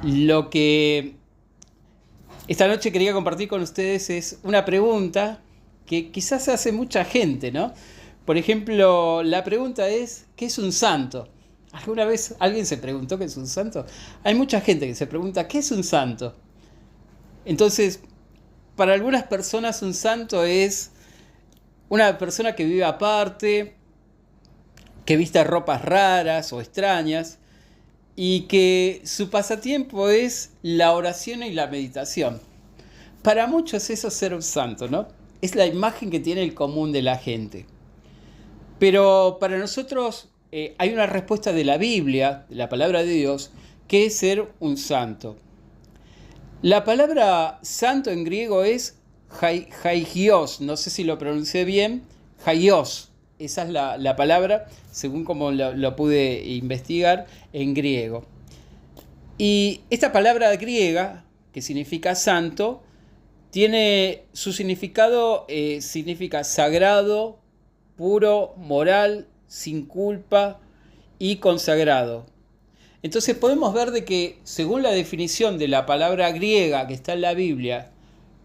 Lo que esta noche quería compartir con ustedes es una pregunta que quizás se hace mucha gente, ¿no? Por ejemplo, la pregunta es, ¿qué es un santo? ¿Alguna vez alguien se preguntó qué es un santo? Hay mucha gente que se pregunta, ¿qué es un santo? Entonces, para algunas personas un santo es una persona que vive aparte, que viste ropas raras o extrañas, y que su pasatiempo es la oración y la meditación. Para muchos eso es ser un santo, ¿no? Es la imagen que tiene el común de la gente. Pero para nosotros hay una respuesta de la Biblia, de la palabra de Dios, que es ser un santo. La palabra santo en griego es hagios, no sé si lo pronuncié bien, hagios. Esa es la palabra, según como lo pude investigar, en griego. Y esta palabra griega, que significa santo, tiene su significado, significa sagrado, puro, moral, sin culpa y consagrado. Entonces podemos ver de que, según la definición de la palabra griega que está en la Biblia,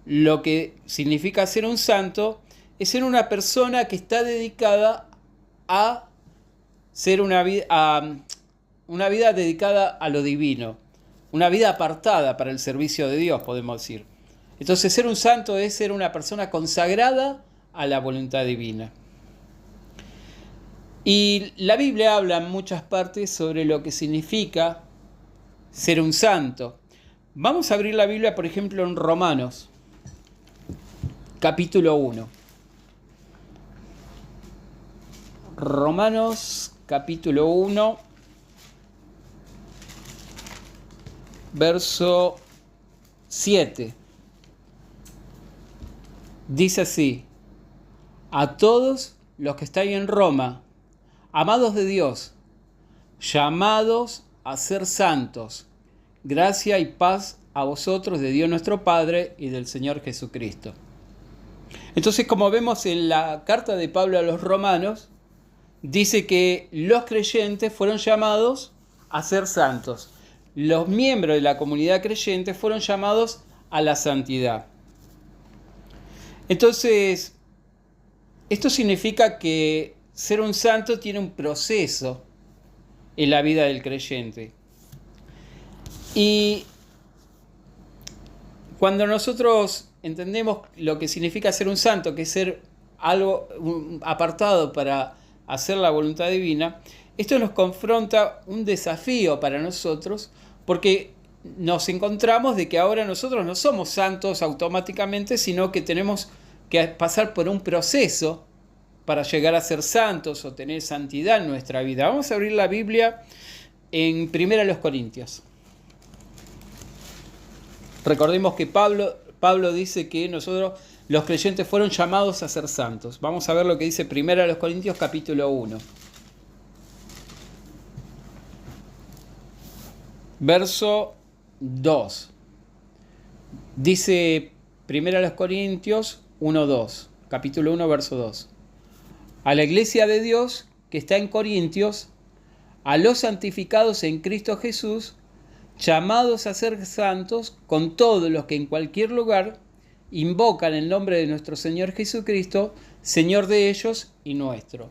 lo que significa ser un santo es ser una persona que está dedicada a ser una vida dedicada a lo divino, una vida apartada para el servicio de Dios, podemos decir. Entonces, ser un santo es ser una persona consagrada a la voluntad divina. Y la Biblia habla en muchas partes sobre lo que significa ser un santo. Vamos a abrir la Biblia, por ejemplo, en Romanos, capítulo 1. Romanos, capítulo 1, verso 7. Dice así: a todos los que estáis en Roma, amados de Dios, llamados a ser santos, gracia y paz a vosotros de Dios nuestro Padre y del Señor Jesucristo. Entonces, como vemos en la carta de Pablo a los romanos, dice que los creyentes fueron llamados a ser santos. Los miembros de la comunidad creyente fueron llamados a la santidad. Entonces, esto significa que ser un santo tiene un proceso en la vida del creyente. Y cuando nosotros entendemos lo que significa ser un santo, que es ser algo apartado para hacer la voluntad divina, esto nos confronta un desafío para nosotros, porque nos encontramos de que ahora nosotros no somos santos automáticamente, sino que tenemos que pasar por un proceso para llegar a ser santos o tener santidad en nuestra vida. Vamos a abrir la Biblia en 1 Corintios. Recordemos que Pablo dice que nosotros, los creyentes, fueron llamados a ser santos. Vamos a ver lo que dice 1 Corintios capítulo 1. Verso 2. Dice 1 Corintios 1:2. Capítulo 1, verso 2. A la iglesia de Dios que está en Corintios, a los santificados en Cristo Jesús, llamados a ser santos, con todos los que en cualquier lugar invocan el nombre de nuestro Señor Jesucristo, Señor de ellos y nuestro.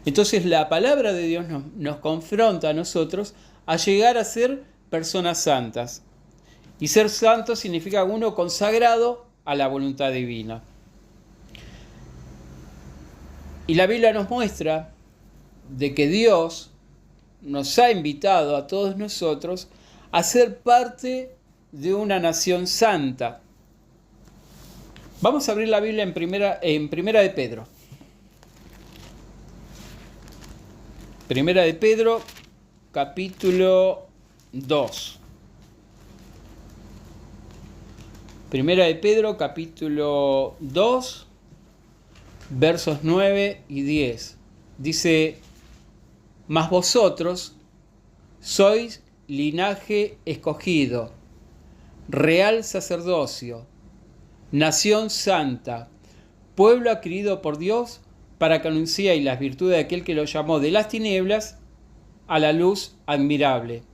Entonces la palabra de Dios nos confronta a nosotros a llegar a ser personas santas. Y ser santo significa uno consagrado a la voluntad divina. Y la Biblia nos muestra de que Dios nos ha invitado a todos nosotros a ser parte de una nación santa. Vamos a abrir la Biblia en primera de Pedro. Primera de Pedro, capítulo 2. Primera de Pedro, capítulo 2, versos 9 y 10. Dice: mas vosotros sois linaje escogido, real sacerdocio, nación santa, pueblo adquirido por Dios, para que anunciéis las virtudes de aquel que lo llamó de las tinieblas a la luz admirable.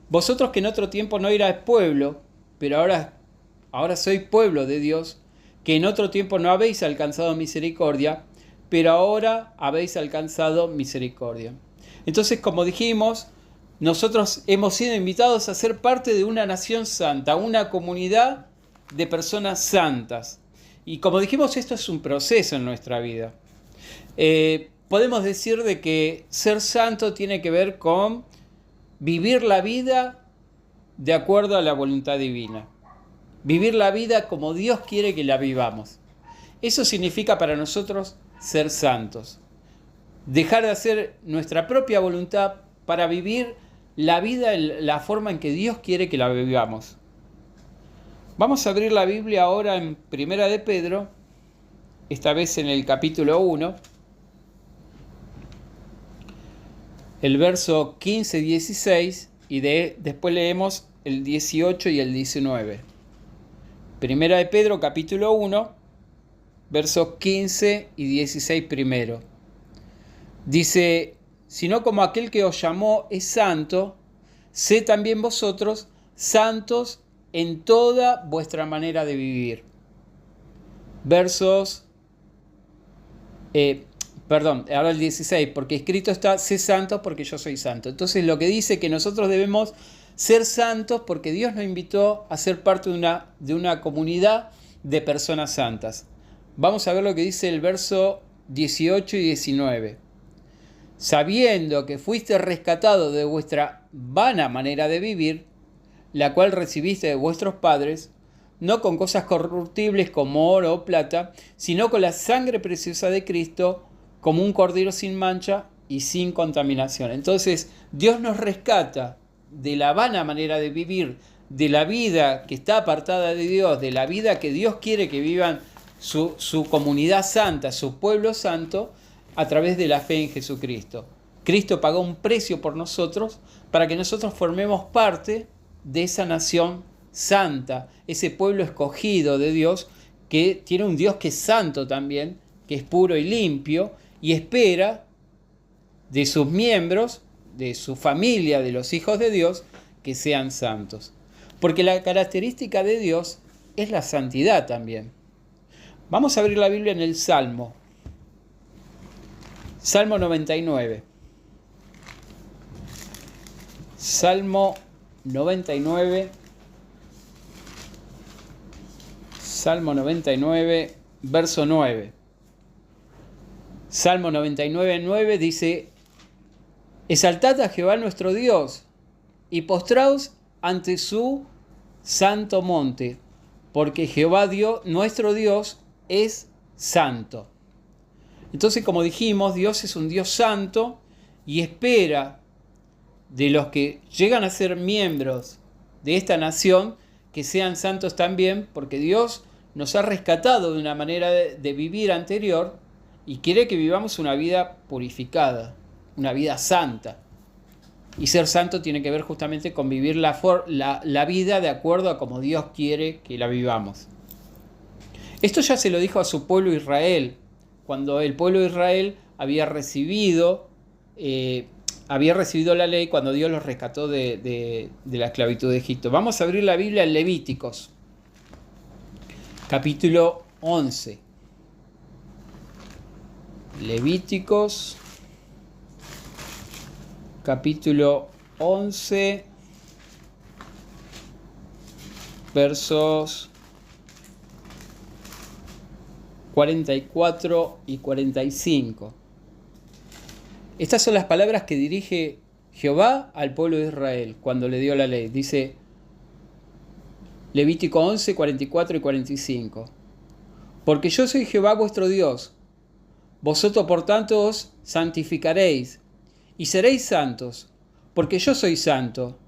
Vosotros que en otro tiempo no erais pueblo, pero ahora sois pueblo de Dios, que en otro tiempo no habéis alcanzado misericordia, pero ahora habéis alcanzado misericordia. Entonces, como dijimos, nosotros hemos sido invitados a ser parte de una nación santa, una comunidad de personas santas. Y como dijimos, esto es un proceso en nuestra vida. Podemos decir de que ser santo tiene que ver con vivir la vida de acuerdo a la voluntad divina. Vivir la vida como Dios quiere que la vivamos. Eso significa para nosotros ser santos. Dejar de hacer nuestra propia voluntad para vivir la vida en la forma en que Dios quiere que la vivamos. Vamos a abrir la Biblia ahora en Primera de Pedro, esta vez en el capítulo 1, el verso 15-16 y después leemos el 18 y el 19. Primera de Pedro, capítulo 1, versos 15 y 16 primero. Dice: sino como aquel que os llamó es santo, sed también vosotros santos en toda vuestra manera de vivir. Ahora el 16, porque escrito está: sé santos porque yo soy santo. Entonces lo que dice que nosotros debemos ser santos porque Dios nos invitó a ser parte de una comunidad de personas santas. Vamos a ver lo que dice el verso 18 y 19. Sabiendo que fuiste rescatado de vuestra vana manera de vivir, la cual recibiste de vuestros padres, no con cosas corruptibles como oro o plata, sino con la sangre preciosa de Cristo, como un cordero sin mancha y sin contaminación. Entonces, Dios nos rescata de la vana manera de vivir, de la vida que está apartada de Dios, de la vida que Dios quiere que vivan su comunidad santa, su pueblo santo, a través de la fe en Jesucristo. Cristo pagó un precio por nosotros para que nosotros formemos parte de esa nación santa, ese pueblo escogido de Dios, que tiene un Dios que es santo también, que es puro y limpio, y espera de sus miembros, de su familia, de los hijos de Dios, que sean santos. Porque la característica de Dios es la santidad también. Vamos a abrir la Biblia en el Salmo 99. Salmo 99, verso 9. Salmo 99, 9 dice: exaltad a Jehová nuestro Dios y postraos ante su santo monte, porque Jehová Dios, nuestro Dios, es santo. Entonces, como dijimos, Dios es un Dios santo y espera de los que llegan a ser miembros de esta nación que sean santos también, porque Dios nos ha rescatado de una manera de vivir anterior y quiere que vivamos una vida purificada, una vida santa. Y ser santo tiene que ver justamente con vivir la vida de acuerdo a como Dios quiere que la vivamos. Esto ya se lo dijo a su pueblo Israel, cuando el pueblo de Israel había recibido la ley, cuando Dios los rescató de la esclavitud de Egipto. Vamos a abrir la Biblia en Levíticos, capítulo 11. Levíticos, capítulo 11, versos 44 y 45. Estas son las palabras que dirige Jehová al pueblo de Israel cuando le dio la ley. Dice Levítico 11, 44 y 45. Porque yo soy Jehová vuestro Dios. Vosotros por tanto os santificaréis y seréis santos, porque yo soy santo.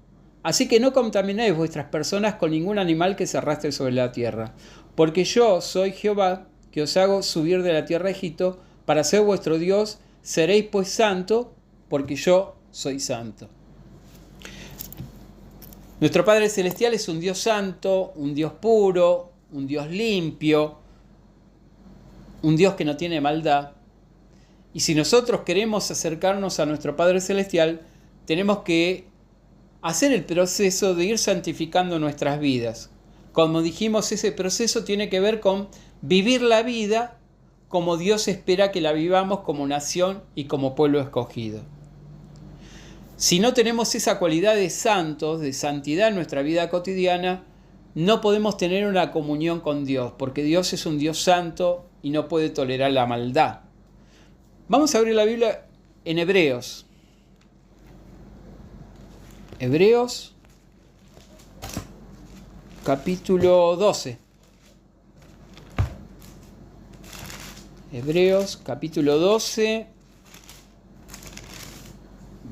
Así que no contaminéis vuestras personas con ningún animal que se arrastre sobre la tierra. Porque yo soy Jehová, que os hago subir de la tierra de Egipto para ser vuestro Dios. Seréis pues santo, porque yo soy santo. Nuestro Padre Celestial es un Dios santo, un Dios puro, un Dios limpio, un Dios que no tiene maldad. Y si nosotros queremos acercarnos a nuestro Padre Celestial, tenemos que hacer el proceso de ir santificando nuestras vidas. Como dijimos, ese proceso tiene que ver con vivir la vida como Dios espera que la vivamos como nación y como pueblo escogido. Si no tenemos esa cualidad de santos, de santidad en nuestra vida cotidiana, no podemos tener una comunión con Dios, porque Dios es un Dios santo y no puede tolerar la maldad. Vamos a abrir la Biblia en Hebreos. Hebreos, capítulo 12. Hebreos, capítulo 12,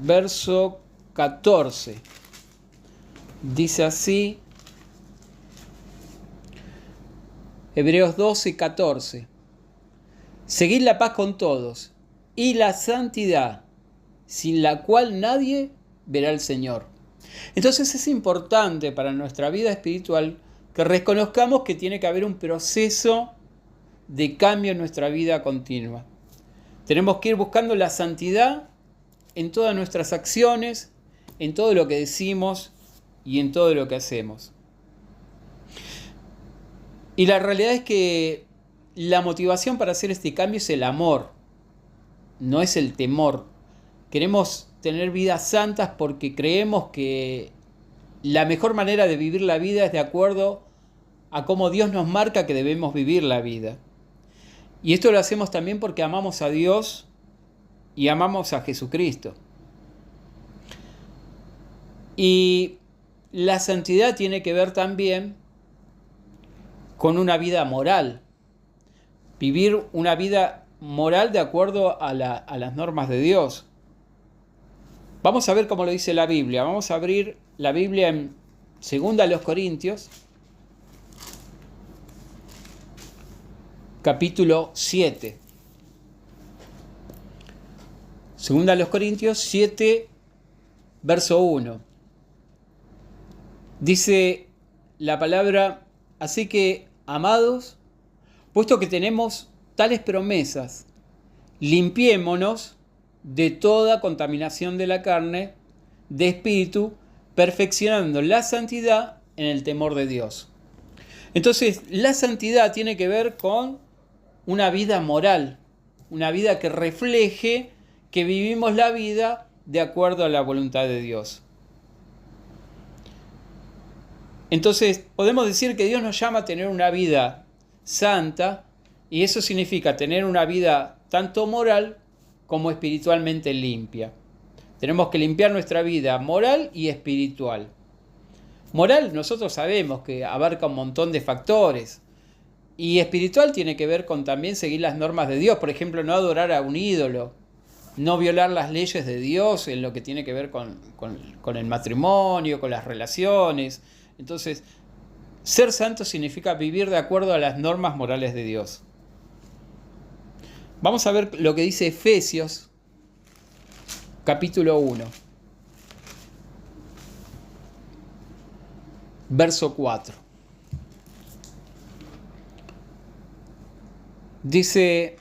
verso 14. Dice así, Hebreos 12, 14. Seguid la paz con todos y la santidad, sin la cual nadie verá al Señor. Entonces es importante para nuestra vida espiritual que reconozcamos que tiene que haber un proceso de cambio en nuestra vida continua. Tenemos que ir buscando la santidad en todas nuestras acciones, en todo lo que decimos y en todo lo que hacemos. Y la realidad es que la motivación para hacer este cambio es el amor, no es el temor. Queremos tener vidas santas porque creemos que la mejor manera de vivir la vida es de acuerdo a cómo Dios nos marca que debemos vivir la vida. Y esto lo hacemos también porque amamos a Dios y amamos a Jesucristo. Y la santidad tiene que ver también con una vida moral. Vivir una vida moral de acuerdo a las normas de Dios. Vamos a ver cómo lo dice la Biblia. Vamos a abrir la Biblia en 2 Corintios, capítulo 7. 2 Corintios 7, verso 1. Dice la palabra, así que, amados, puesto que tenemos tales promesas, limpiémonos de toda contaminación de la carne, de espíritu, perfeccionando la santidad en el temor de Dios. Entonces, la santidad tiene que ver con una vida moral, una vida que refleje que vivimos la vida de acuerdo a la voluntad de Dios. Entonces, podemos decir que Dios nos llama a tener una vida santa, y eso significa tener una vida tanto moral como espiritualmente limpia. Tenemos que limpiar nuestra vida moral y espiritual. Moral, nosotros sabemos que abarca un montón de factores. Y espiritual tiene que ver con también seguir las normas de Dios. Por ejemplo, no adorar a un ídolo, no violar las leyes de Dios en lo que tiene que ver con el matrimonio, con las relaciones. Entonces, ser santo significa vivir de acuerdo a las normas morales de Dios. Vamos a ver lo que dice Efesios, capítulo 1, verso 4. Dice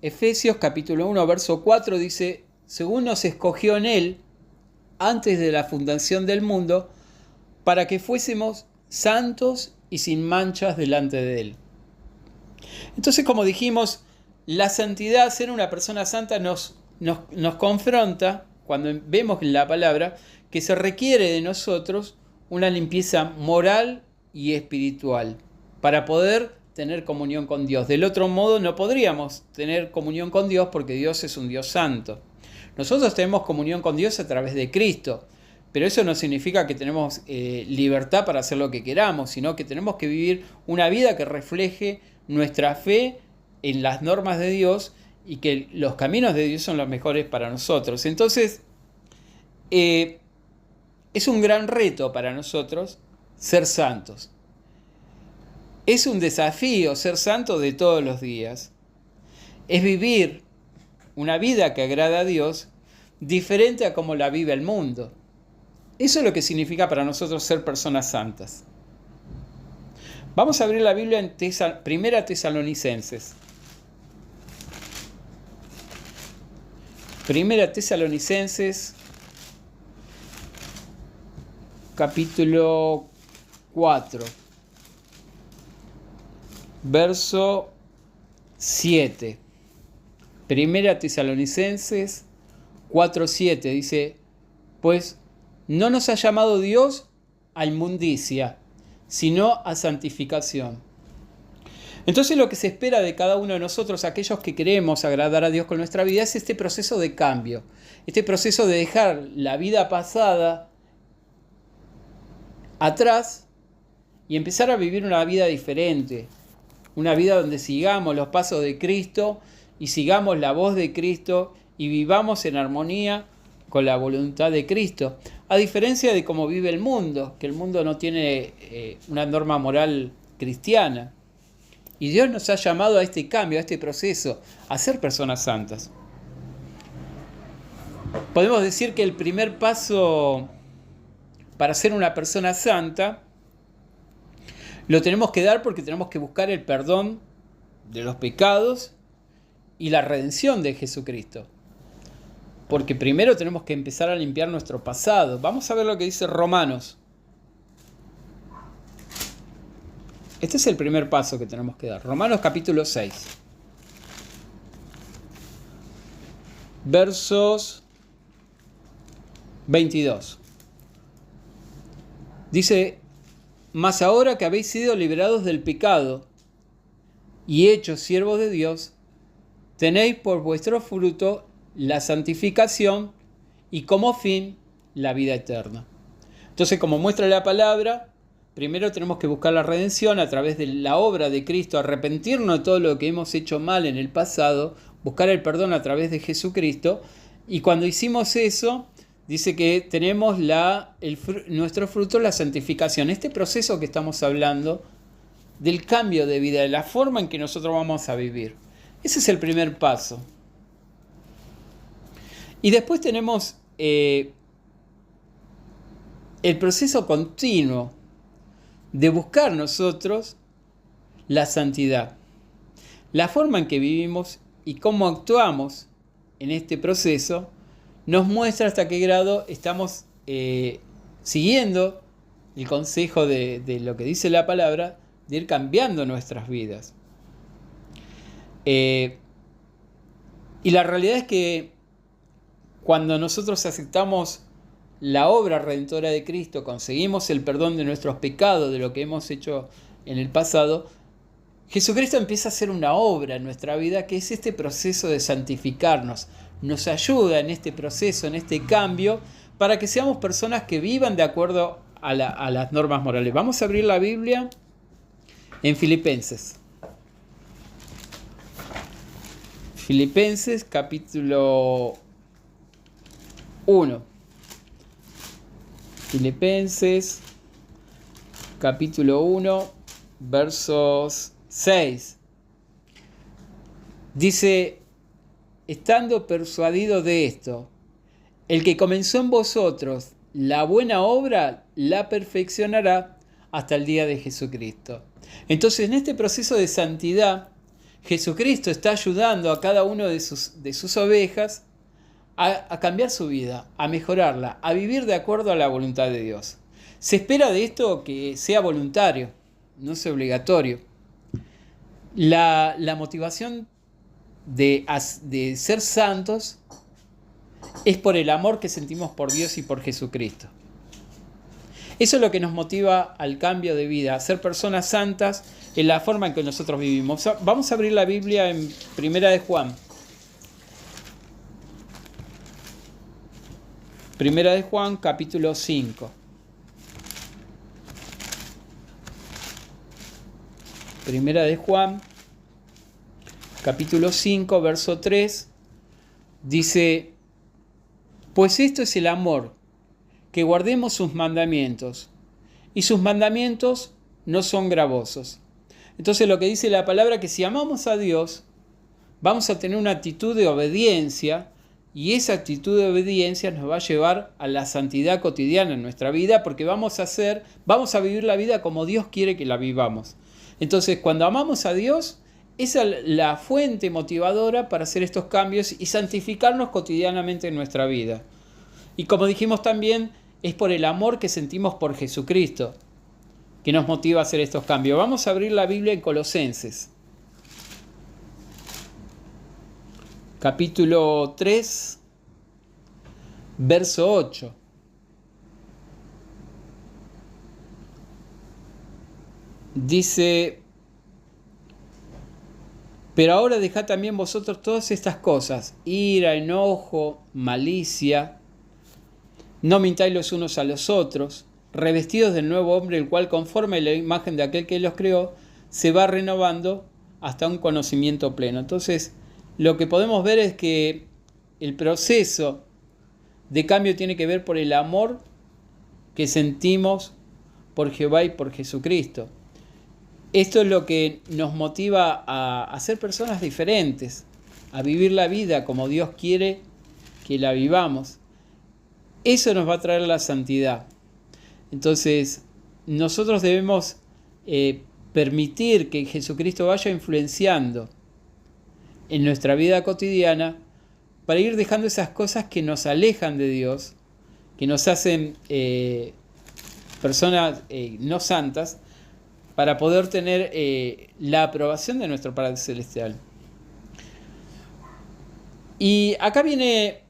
Efesios, capítulo 1, verso 4, dice, según nos escogió en Él, antes de la fundación del mundo, para que fuésemos santos y sin manchas delante de Él. Entonces, como dijimos, la santidad, ser una persona santa, nos confronta, cuando vemos en la palabra, que se requiere de nosotros una limpieza moral y espiritual para poder tener comunión con Dios. Del otro modo no podríamos tener comunión con Dios porque Dios es un Dios santo. Nosotros tenemos comunión con Dios a través de Cristo, pero eso no significa que tenemos libertad para hacer lo que queramos, sino que tenemos que vivir una vida que refleje nuestra fe en las normas de Dios y que los caminos de Dios son los mejores para nosotros. Entonces, es un gran reto para nosotros ser santos. Es un desafío ser santo de todos los días. Es vivir una vida que agrada a Dios diferente a como la vive el mundo. Eso es lo que significa para nosotros ser personas santas. Vamos a abrir la Biblia en Primera Tesalonicenses. Primera Tesalonicenses, capítulo 4, verso 7. Primera Tesalonicenses 4:7 dice: pues no nos ha llamado Dios a inmundicia, sino a santificación. Entonces lo que se espera de cada uno de nosotros, aquellos que queremos agradar a Dios con nuestra vida, es este proceso de cambio, este proceso de dejar la vida pasada atrás y empezar a vivir una vida diferente, una vida donde sigamos los pasos de Cristo y sigamos la voz de Cristo y vivamos en armonía con la voluntad de Cristo, a diferencia de cómo vive el mundo, que el mundo no tiene una norma moral cristiana. Y Dios nos ha llamado a este cambio, a este proceso, a ser personas santas. Podemos decir que el primer paso para ser una persona santa lo tenemos que dar porque tenemos que buscar el perdón de los pecados y la redención de Jesucristo. Porque primero tenemos que empezar a limpiar nuestro pasado. Vamos a ver lo que dice Romanos. Este es el primer paso que tenemos que dar. Romanos capítulo 6. Versos 22. Dice: mas ahora que habéis sido liberados del pecado y hechos siervos de Dios, tenéis por vuestro fruto la santificación y como fin la vida eterna. Entonces, como muestra la palabra, primero tenemos que buscar la redención a través de la obra de Cristo, arrepentirnos de todo lo que hemos hecho mal en el pasado, buscar el perdón a través de Jesucristo, y cuando hicimos eso, dice que tenemos nuestro fruto, la santificación. Este proceso que estamos hablando del cambio de vida, de la forma en que nosotros vamos a vivir. Ese es el primer paso. Y después tenemos el proceso continuo de buscar nosotros la santidad. La forma en que vivimos y cómo actuamos en este proceso nos muestra hasta qué grado estamos siguiendo el consejo de lo que dice la palabra, de ir cambiando nuestras vidas. Y la realidad es que cuando nosotros aceptamos la obra redentora de Cristo, conseguimos el perdón de nuestros pecados, de lo que hemos hecho en el pasado, Jesucristo empieza a hacer una obra en nuestra vida que es este proceso de santificarnos. Nos ayuda en este proceso, en este cambio, para que seamos personas que vivan de acuerdo a las normas morales. Vamos a abrir la Biblia en Filipenses. Filipenses capítulo 1. Filipenses capítulo 1, versos 6. Dice: estando persuadido de esto, el que comenzó en vosotros la buena obra la perfeccionará hasta el día de Jesucristo. Entonces, en este proceso de santidad, Jesucristo está ayudando a cada uno de sus ovejas a cambiar su vida, a mejorarla, a vivir de acuerdo a la voluntad de Dios. Se espera de esto que sea voluntario, no sea obligatorio. La motivación de ser santos es por el amor que sentimos por Dios y por Jesucristo. Eso es lo que nos motiva al cambio de vida, a ser personas santas en la forma en que nosotros vivimos. Vamos a abrir la Biblia en Primera de Juan. Primera de Juan, capítulo 5. Primera de Juan, capítulo 5, verso 3, dice: pues esto es el amor, que guardemos sus mandamientos, y sus mandamientos no son gravosos. Entonces lo que dice la palabra, que si amamos a Dios, vamos a tener una actitud de obediencia, y esa actitud de obediencia nos va a llevar a la santidad cotidiana en nuestra vida, porque vamos a vivir la vida como Dios quiere que la vivamos. Entonces, cuando amamos a Dios, esa es la fuente motivadora para hacer estos cambios y santificarnos cotidianamente en nuestra vida. Y como dijimos también, es por el amor que sentimos por Jesucristo que nos motiva a hacer estos cambios. Vamos a abrir la Biblia en Colosenses, capítulo 3, verso 8. Dice: pero ahora dejad también vosotros todas estas cosas: ira, enojo, malicia. No mintáis los unos a los otros, revestidos del nuevo hombre, el cual, conforme a la imagen de aquel que los creó, se va renovando hasta un conocimiento pleno. Entonces, lo que podemos ver es que el proceso de cambio tiene que ver por el amor que sentimos por Jehová y por Jesucristo. Esto es lo que nos motiva a ser personas diferentes, a vivir la vida como Dios quiere que la vivamos. Eso nos va a traer la santidad. Entonces, nosotros debemos permitir que Jesucristo vaya influenciando en nuestra vida cotidiana para ir dejando esas cosas que nos alejan de Dios, que nos hacen personas no santas, para poder tener la aprobación de nuestro Padre Celestial. Y acá viene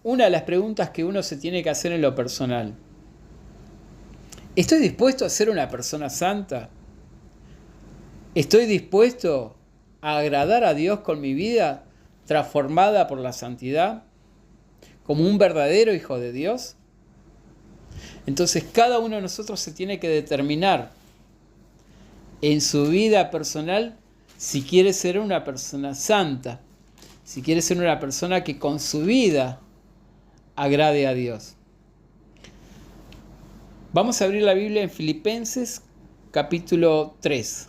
una de las preguntas que uno se tiene que hacer en lo personal. ¿Estoy dispuesto a ser una persona santa? ¿Estoy dispuesto a agradar a Dios con mi vida transformada por la santidad? ¿Como un verdadero hijo de Dios? Entonces cada uno de nosotros se tiene que determinar en su vida personal si quiere ser una persona santa, si quiere ser una persona que con su vida agrade a Dios. Vamos a abrir la Biblia en Filipenses capítulo 3.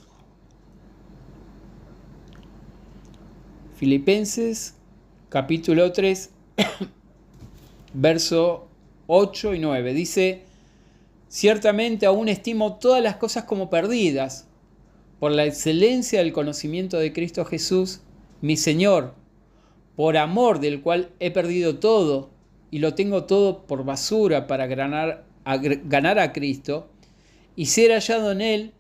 Filipenses capítulo 3, verso 8 y 9. Dice: ciertamente aún estimo todas las cosas como perdidas por la excelencia del conocimiento de Cristo Jesús, mi Señor, por amor del cual he perdido todo y lo tengo todo por basura para ganar a Cristo y ser hallado en Él,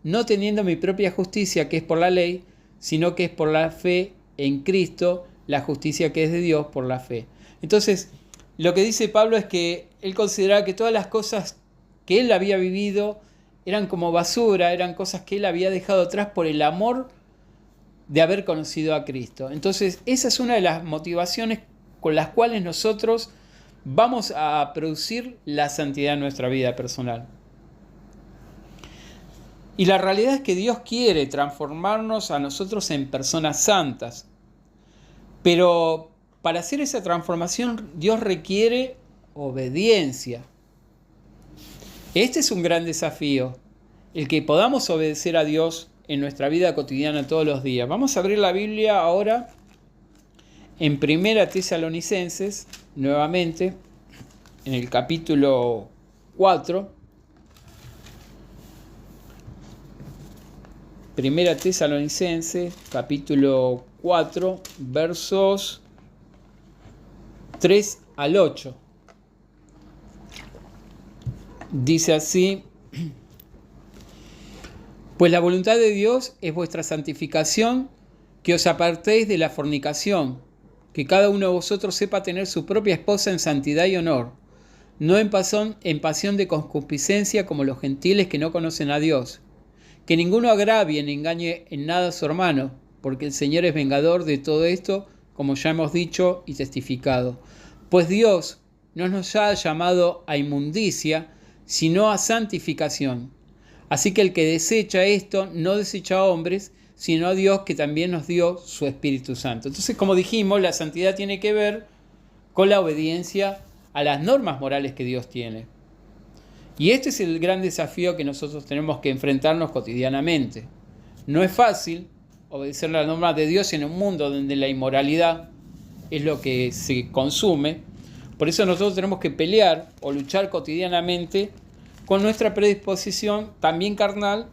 no teniendo mi propia justicia que es por la ley, sino que es por la fe en Cristo, la justicia que es de Dios por la fe. Entonces, lo que dice Pablo es que él consideraba que todas las cosas que él había vivido eran como basura, eran cosas que él había dejado atrás por el amor de haber conocido a Cristo. Entonces, esa es una de las motivaciones con las cuales nosotros vamos a producir la santidad en nuestra vida personal. Y la realidad es que Dios quiere transformarnos a nosotros en personas santas. Pero para hacer esa transformación, Dios requiere obediencia. Este es un gran desafío, el que podamos obedecer a Dios en nuestra vida cotidiana todos los días. Vamos a abrir la Biblia ahora en 1 Tesalonicenses, nuevamente, en el capítulo 4. 1 Tesalonicenses, capítulo 4, versos 3 al 8. Dice así: pues la voluntad de Dios es vuestra santificación, que os apartéis de la fornicación, que cada uno de vosotros sepa tener su propia esposa en santidad y honor, no en pasión de concupiscencia como los gentiles que no conocen a Dios. Que ninguno agravie ni engañe en nada a su hermano, porque el Señor es vengador de todo esto, como ya hemos dicho y testificado. Pues Dios no nos ha llamado a inmundicia, sino a santificación. Así que el que desecha esto, no desecha a hombres, sino a Dios, que también nos dio su Espíritu Santo. Entonces, como dijimos, la santidad tiene que ver con la obediencia a las normas morales que Dios tiene. Y este es el gran desafío que nosotros tenemos que enfrentarnos cotidianamente. No es fácil obedecer las normas de Dios en un mundo donde la inmoralidad es lo que se consume. Por eso nosotros tenemos que pelear o luchar cotidianamente con nuestra predisposición también carnal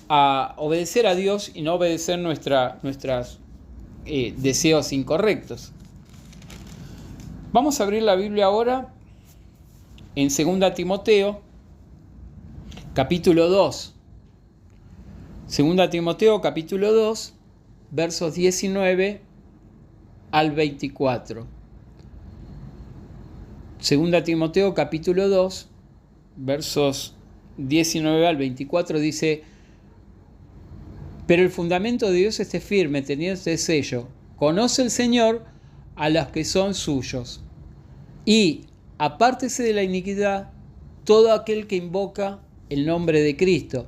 a obedecer a Dios y no obedecer nuestros deseos incorrectos. Vamos a abrir la Biblia ahora en 2 Timoteo, capítulo 2. 2 Timoteo, capítulo 2, versos 19 al 24. 2 Timoteo, capítulo 2, versos 19 al 24 dice: pero el fundamento de Dios esté firme, teniendo este sello: conoce el Señor a los que son suyos, y apártese de la iniquidad todo aquel que invoca el nombre de Cristo.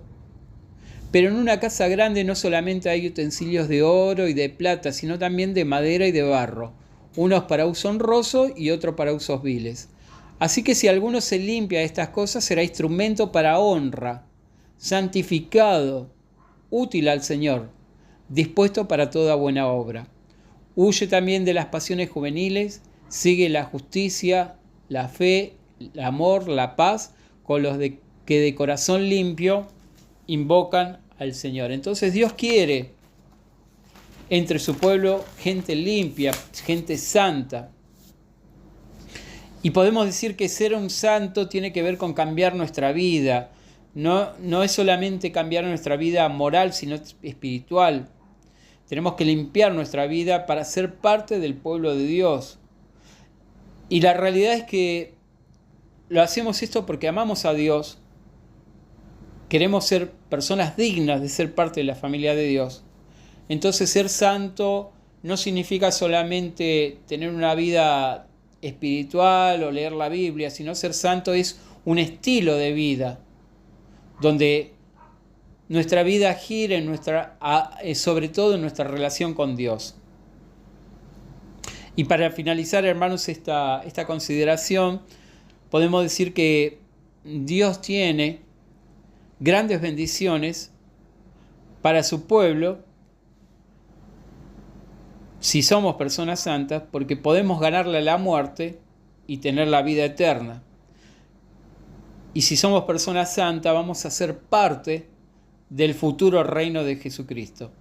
Pero en una casa grande no solamente hay utensilios de oro y de plata, sino también de madera y de barro, unos para uso honroso y otros para usos viles. Así que si alguno se limpia de estas cosas, será instrumento para honra, santificado, útil al Señor, dispuesto para toda buena obra. Huye también de las pasiones juveniles, sigue la justicia, la fe, el amor, la paz, con los que de corazón limpio invocan al Señor. Entonces Dios quiere entre su pueblo gente limpia, gente santa. Y podemos decir que ser un santo tiene que ver con cambiar nuestra vida. No es solamente cambiar nuestra vida moral, sino espiritual. Tenemos que limpiar nuestra vida para ser parte del pueblo de Dios. Y la realidad es que lo hacemos esto porque amamos a Dios. Queremos ser personas dignas de ser parte de la familia de Dios. Entonces ser santo no significa solamente tener una vida espiritual o leer la Biblia, sino ser santo es un estilo de vida, donde nuestra vida gira sobre todo en nuestra relación con Dios. Y para finalizar, hermanos, esta consideración, podemos decir que Dios tiene grandes bendiciones para su pueblo si somos personas santas, porque podemos ganarle la muerte y tener la vida eterna. Y si somos personas santas, vamos a ser parte del futuro reino de Jesucristo.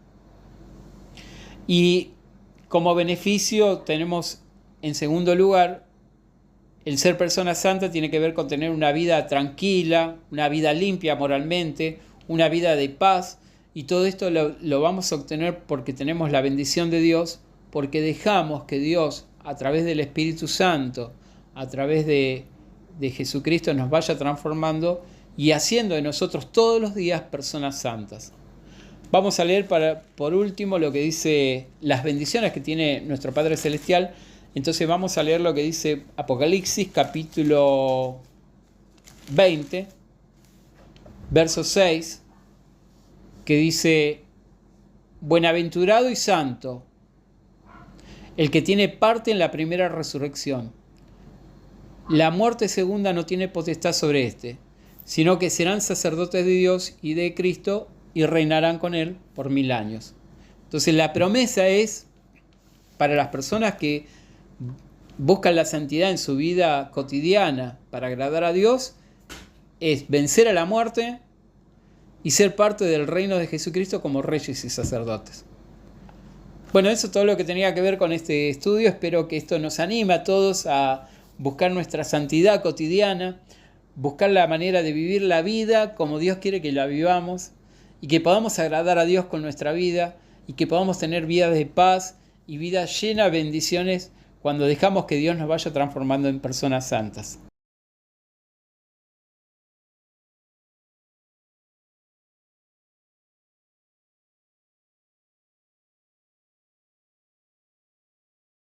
Y como beneficio tenemos, en segundo lugar, el ser persona santa tiene que ver con tener una vida tranquila, una vida limpia moralmente, una vida de paz. Y todo esto lo vamos a obtener porque tenemos la bendición de Dios, porque dejamos que Dios, a través del Espíritu Santo, a través de Jesucristo, nos vaya transformando y haciendo de nosotros todos los días personas santas. Vamos a leer por último lo que dice las bendiciones que tiene nuestro Padre Celestial. Entonces vamos a leer lo que dice Apocalipsis capítulo 20, verso 6, que dice: buenaventurado y santo el que tiene parte en la primera resurrección. La muerte segunda no tiene potestad sobre éste, sino que serán sacerdotes de Dios y de Cristo y reinarán con él por 1000 años. Entonces la promesa es para las personas que buscan la santidad en su vida cotidiana para agradar a Dios, es vencer a la muerte y ser parte del reino de Jesucristo como reyes y sacerdotes. Bueno, eso es todo lo que tenía que ver con este estudio. Espero que esto nos anime a todos a buscar nuestra santidad cotidiana, buscar la manera de vivir la vida como Dios quiere que la vivamos, y que podamos agradar a Dios con nuestra vida, y que podamos tener vidas de paz y vida llena de bendiciones cuando dejamos que Dios nos vaya transformando en personas santas.